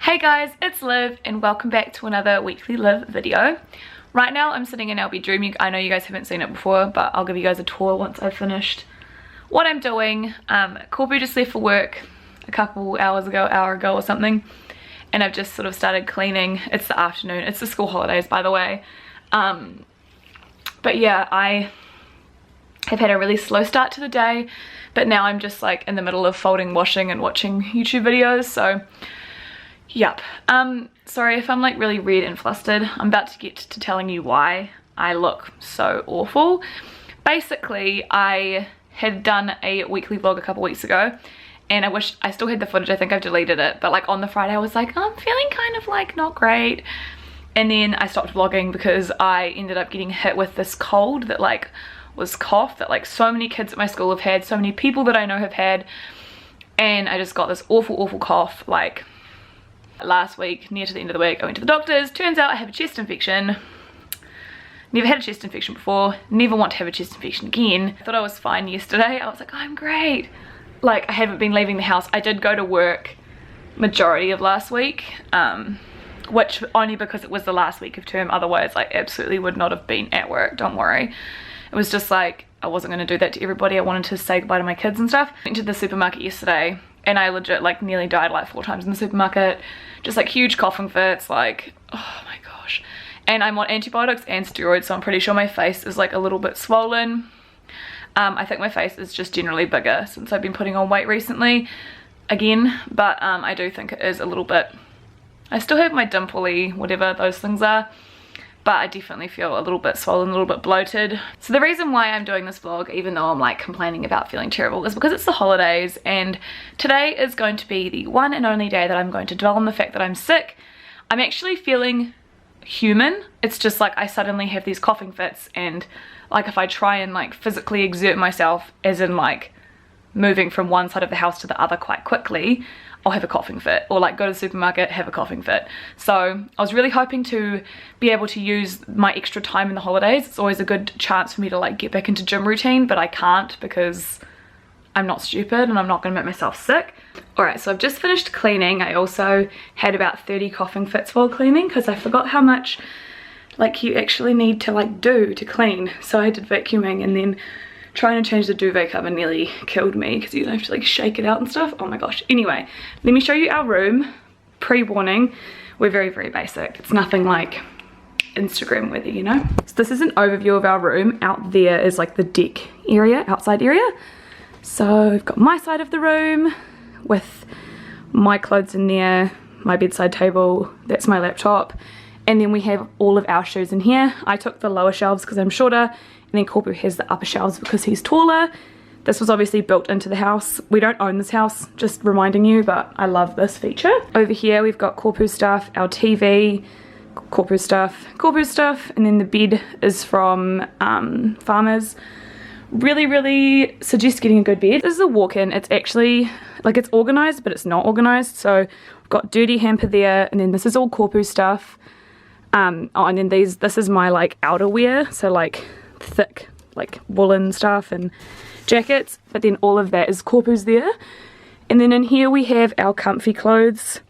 Hey guys, it's Liv and welcome back to another weekly Liv video. Right now I'm sitting in our bedroom. I know you guys haven't seen it before, but I'll give you guys a tour once I've finished what I'm doing. Corby just left for work a couple hours ago, hour ago or something, and I've just sort of started cleaning. It's the afternoon, it's the school holidays by the way. But yeah, I have had a really slow start to the day, but now I'm just like in the middle of folding, washing and watching YouTube videos, so yep. Sorry if I'm like really red and flustered. I'm about to get to telling you why I look so awful. Basically, I had done a weekly vlog a couple weeks ago and I wish I still had the footage. I think I've deleted it, but like on the Friday I was like, oh, I'm feeling kind of like not great, and then I stopped vlogging because I ended up getting hit with this cold that like was cough that like so many kids at my school have had, so many people that I know have had, and I just got this awful cough like last week. Near to the end of the week I went to the doctors. Turns out I have a chest infection. Never had a chest infection before, never want to have a chest infection again. I thought I was fine yesterday. I was like, I'm great. Like, I haven't been leaving the house. I did go to work majority of last week, which only because it was the last week of term. Otherwise I absolutely would not have been at work, don't worry. It was just like I wasn't going to do that to everybody. I wanted to say goodbye to my kids and stuff. I went to the supermarket yesterday and I legit like nearly died like 4 times in the supermarket. Just like huge coughing fits, like, oh my gosh. And I'm on antibiotics and steroids, so I'm pretty sure my face is like a little bit swollen. I think my face is just generally bigger since I've been putting on weight recently again, but I do think it is a little bit, I still have my dimply whatever those things are, but I definitely feel a little bit swollen, a little bit bloated. So the reason why I'm doing this vlog, even though I'm like complaining about feeling terrible, is because it's the holidays and today is going to be the one and only day that I'm going to dwell on the fact that I'm sick. I'm actually feeling human. It's just like I suddenly have these coughing fits, and like if I try and like physically exert myself, as in like moving from one side of the house to the other quite quickly, I'll have a coughing fit, or like go to the supermarket, have a coughing fit. So I was really hoping to be able to use my extra time in the holidays. It's always a good chance for me to like get back into gym routine, but I can't because I'm not stupid and I'm not going to make myself sick. Alright, so I've just finished cleaning. I also had about 30 coughing fits while cleaning because I forgot how much like you actually need to like do to clean. So I did vacuuming, and then trying to change the duvet cover nearly killed me because you have to like shake it out and stuff. Oh my gosh. Anyway, let me show you our room. Pre-warning, we're very basic. It's nothing like Instagram worthy, you know. So this is an overview of our room. Out there is like the deck area, outside area. So we've got my side of the room with my clothes in there, my bedside table, that's my laptop, and then we have all of our shoes in here. I took the lower shelves because I'm shorter, and then Corpu has the upper shelves because he's taller. This was obviously built into the house. We don't own this house, just reminding you, but I love this feature. Over here we've got Corpu stuff, our TV, Corpu stuff, and then the bed is from Farmers. Really suggest getting a good bed. This is a walk-in. It's actually like it's organized, but it's not organized. So we've got dirty hamper there, and then this is all Corpu stuff. Oh, and then this is my like outerwear, so like thick like woolen stuff and jackets, but then all of that is Corpu's there. And then in here we have our comfy clothes,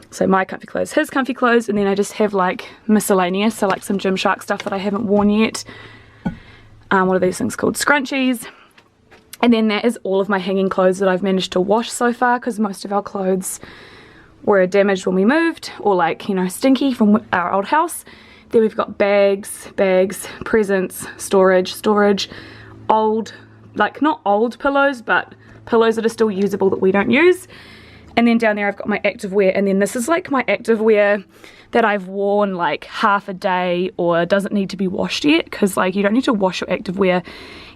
so my comfy clothes, his comfy clothes, and then I just have like miscellaneous, so like some Gymshark stuff that I haven't worn yet. What are these things called? Scrunchies. And then that is all of my hanging clothes that I've managed to wash so far, because most of our clothes were damaged when we moved, or like, you know, stinky from our old house. Then we've got bags, presents, storage, old, like not old pillows, but pillows that are still usable that we don't use. And then down there I've got my activewear, and then this is like my activewear that I've worn like half a day or doesn't need to be washed yet, because like you don't need to wash your activewear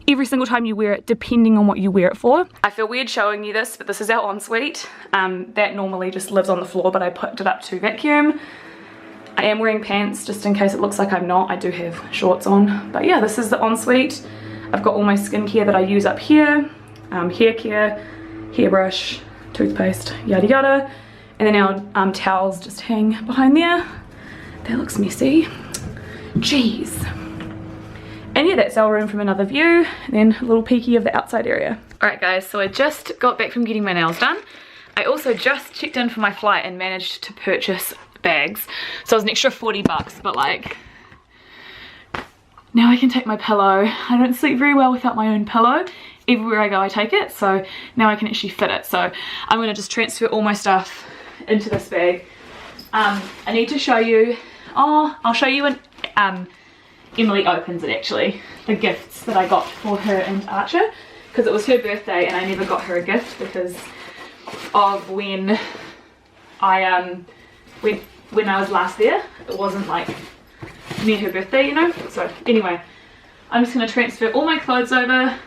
every single time you wear it, depending on what you wear it for. I feel weird showing you this, but this is our ensuite. That normally just lives on the floor, but I picked it up to vacuum. I am wearing pants just in case it looks like I'm not. I do have shorts on, but yeah, this is the ensuite. I've got all my skincare that I use up here, hair care, hairbrush, toothpaste, yada yada, and then our towels just hang behind there. That looks messy. Jeez. And yeah, that's our room from another view, and then a little peeky of the outside area. Alright guys, so I just got back from getting my nails done. I also just checked in for my flight and managed to purchase bags. So it was an extra 40 bucks, but like, now I can take my pillow. I don't sleep very well without my own pillow. Everywhere I go I take it, so now I can actually fit it. So I'm gonna just transfer all my stuff into this bag. I need to show you, I'll show you when Emily opens it actually, the gifts that I got for her and Archer, because it was her birthday and I never got her a gift because of when I when I was last there. It wasn't like near her birthday, you know. So anyway, I'm just gonna transfer all my clothes over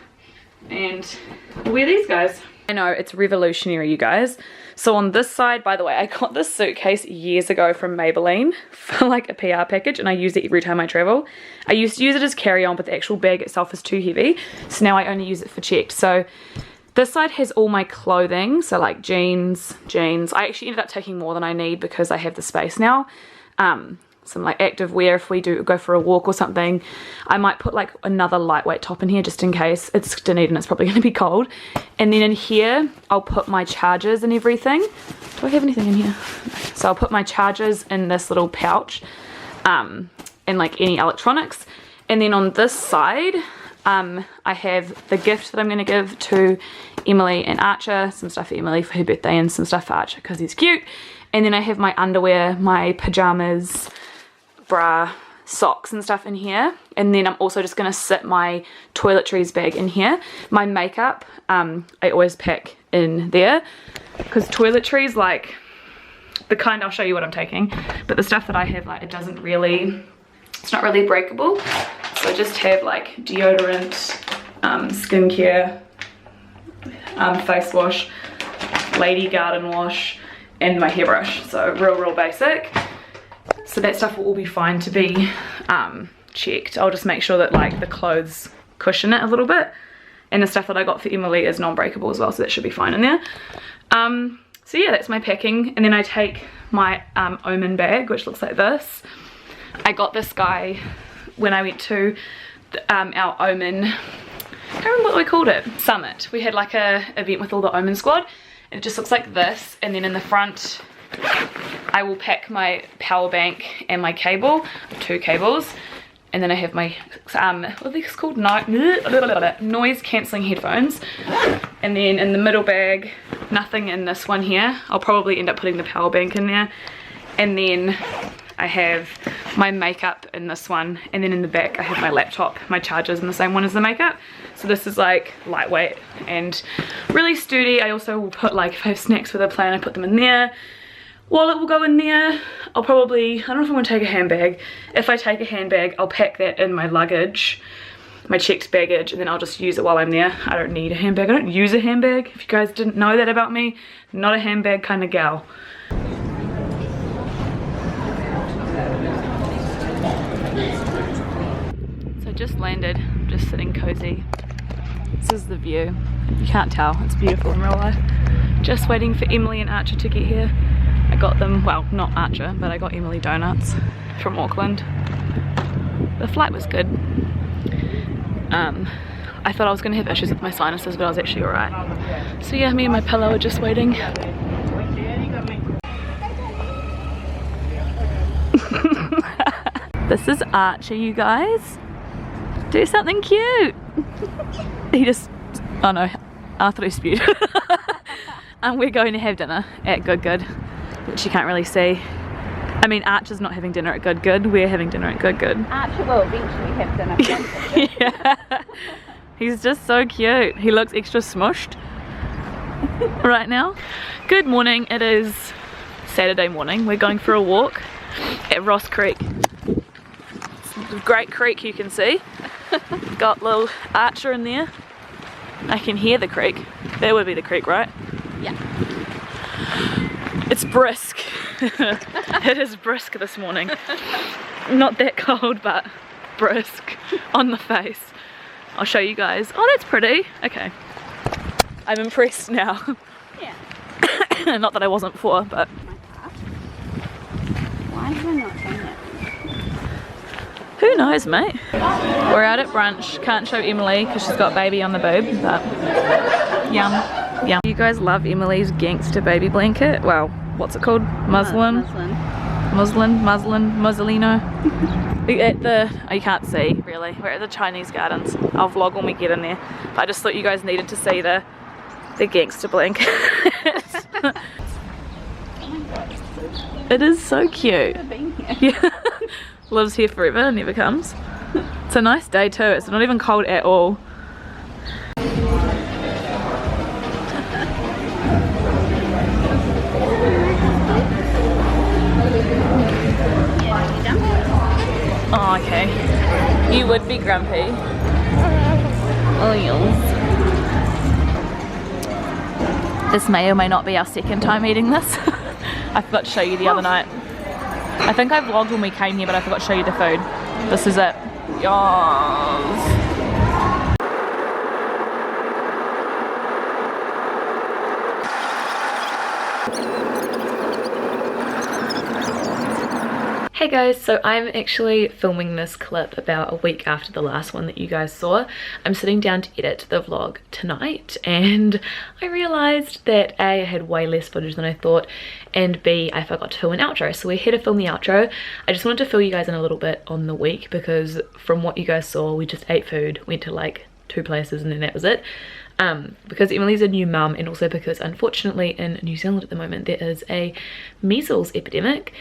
and wear these guys. I know it's revolutionary, you guys. So on this side, by the way, I got this suitcase years ago from Maybelline for like a PR package, and I use it every time I travel. I used to use it as carry-on, but the actual bag itself is too heavy, so now I only use it for checked. So this side has all my clothing, so like jeans. I actually ended up taking more than I need because I have the space now. Some like active wear if we do go for a walk or something. I might put like another lightweight top in here just in case. It's Dunedin, it's probably going to be cold. And then in here I'll put my chargers and everything. Do I have anything in here? So I'll put my chargers in this little pouch, and like any electronics. And then on this side I have the gift that I'm going to give to Emily and Archer, some stuff for Emily for her birthday and some stuff for Archer because he's cute. And then I have my underwear, my pajamas, bra, socks and stuff in here. And then I'm also just going to sit my toiletries bag in here. My makeup I always pack in there because toiletries, like the kind, I'll show you what I'm taking, but the stuff that I have, like, it doesn't really, it's not really breakable. So I just have like deodorant, skincare, face wash, lady garden wash, and my hairbrush. So real basic. So that stuff will all be fine to be checked. I'll just make sure that like the clothes cushion it a little bit, and the stuff that I got for Emily is non-breakable as well, so that should be fine in there. So yeah, that's my packing. And then I take my Omen bag, which looks like this. I got this guy when I went to our Omen, I can't remember what we called it, summit. We had like a event with all the Omen squad, and it just looks like this. And then in the front I will pack my power bank and my cable, 2 cables, and then I have my what are these called, noise cancelling headphones. And then in the middle bag, nothing in this one here. I'll probably end up putting the power bank in there. And then I have my makeup in this one, and then in the back I have my laptop, my chargers in the same one as the makeup. So this is like lightweight and really sturdy. I also will put, like, if I have snacks with a plan, I put them in there. Wallet will go in there. I'll probably, I don't know if I'm going to take a handbag. If I take a handbag, I'll pack that in my luggage, my checked baggage, and then I'll just use it while I'm there. I don't need a handbag. I don't use a handbag. If you guys didn't know that about me, not a handbag kind of gal. So just landed, just sitting cozy. This is the view. You can't tell, it's beautiful in real life. Just waiting for Emily and Archer to get here. I got them, well, not Archer, but I got Emily donuts from Auckland. The flight was good. I thought I was going to have issues with my sinuses, but I was actually alright. So yeah, me and my pillow are just waiting. This is Archer, you guys. Do something cute. He just, oh no, I thought he spewed. And we're going to have dinner at Good, which you can't really see. I mean, Archer's not having dinner at Good, we're having dinner at Good. Archer will eventually have dinner. Yeah. He's just so cute. He looks extra smushed right now. Good morning, it is Saturday morning. We're going for a walk at Ross Creek. It's a great creek, you can see. Got little Archer in there. I can hear the creek. There would be the creek, right? Yeah. It's brisk. It is brisk this morning. Not that cold, but brisk on the face. I'll show you guys. Oh, that's pretty. Okay. I'm impressed now. Yeah. Not that I wasn't before, but. Why is it not saying that? Who knows, mate? We're out at brunch. Can't show Emily because she's got baby on the boob, but yum. You guys love Emily's gangster baby blanket? Well, what's it called? Muslin? Muslino. At the, oh, you can't see really, we're at the Chinese gardens. I'll vlog when we get in there, but I just thought you guys needed to see the gangster blanket. It is so cute. Yeah. Lives here forever, never comes. It's a nice day too, it's not even cold at all. Oh, okay. You would be grumpy. Oh, yes. This may or may not be our second time eating this. I forgot to show you the other night. I think I vlogged when we came here, but I forgot to show you the food. This is it. Yes. Hey guys, so I'm actually filming this clip about a week after the last one that you guys saw. I'm sitting down to edit the vlog tonight and I realised that A, I had way less footage than I thought, and B, I forgot to film an outro. So we're here to film the outro. I just wanted to fill you guys in a little bit on the week because from what you guys saw, we just ate food, went to like 2 places and then that was it. Because Emily's a new mum and also because unfortunately in New Zealand at the moment there is a measles epidemic.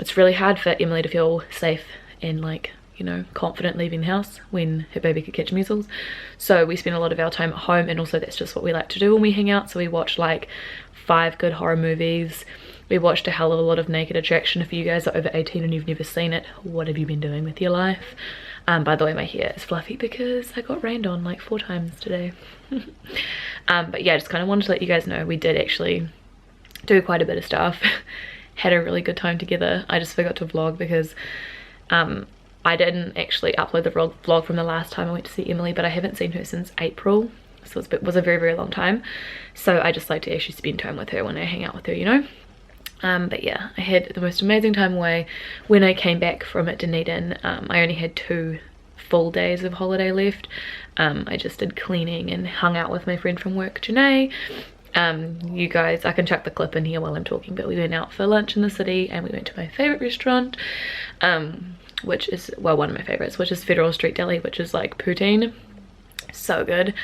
It's really hard for Emily to feel safe and like, you know, confident leaving the house when her baby could catch measles. So we spend a lot of our time at home, and also that's just what we like to do when we hang out. So we watch like 5 good horror movies. We watched a hell of a lot of Naked Attraction. If you guys are over 18 and you've never seen it, what have you been doing with your life? By the way, my hair is fluffy because I got rained on like 4 times today. But yeah, I just kind of wanted to let you guys know we did actually do quite a bit of stuff. Had a really good time together. I just forgot to vlog because I didn't actually upload the vlog from the last time I went to see Emily, but I haven't seen her since April, so it was a very long time. So I just like to actually spend time with her when I hang out with her, you know. But yeah, I had the most amazing time away. When I came back from Dunedin, I only had 2 full days of holiday left. I just did cleaning and hung out with my friend from work, Janae. You guys, I can chuck the clip in here while I'm talking, but we went out for lunch in the city and we went to my favorite restaurant, which is, well, one of my favorites, which is Federal Street Deli, which is like poutine. So good.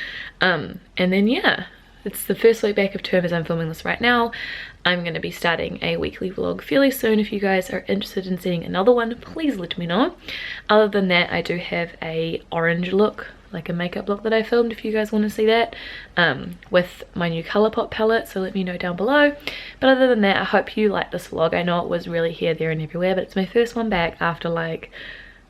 And then yeah, it's the first week back of term as I'm filming this right now. I'm going to be starting a weekly vlog fairly soon. If you guys are interested in seeing another one, please let me know. Other than that, I do have a orange look, like a makeup look that I filmed if you guys want to see that, with my new Colourpop palette, so let me know down below. But other than that, I hope you liked this vlog. I know it was really here, there and everywhere, but it's my first one back after like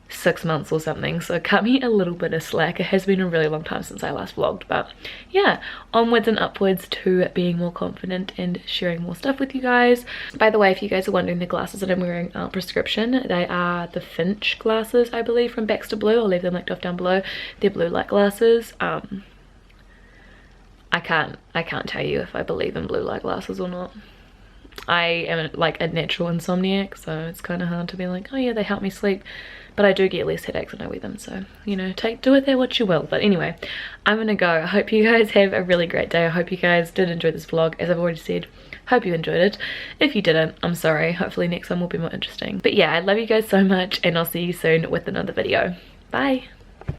6 months or something, so cut me a little bit of slack. It has been a really long time since I last vlogged, but yeah, onwards and upwards to being more confident and sharing more stuff with you guys. By the way, if you guys are wondering, the glasses that I'm wearing aren't prescription. They are the Finch glasses, I believe, from Baxter Blue. I'll leave them linked off down below. They're blue light glasses. I can't tell you if I believe in blue light glasses or not. I am like a natural insomniac, so it's kind of hard to be like, oh yeah, they help me sleep. But I do get less headaches when I wear them, so, you know, do with that what you will. But anyway, I'm gonna go. I hope you guys have a really great day. I hope you guys did enjoy this vlog, as I've already said. Hope you enjoyed it. If you didn't, I'm sorry. Hopefully next one will be more interesting. But yeah, I love you guys so much, and I'll see you soon with another video. Bye!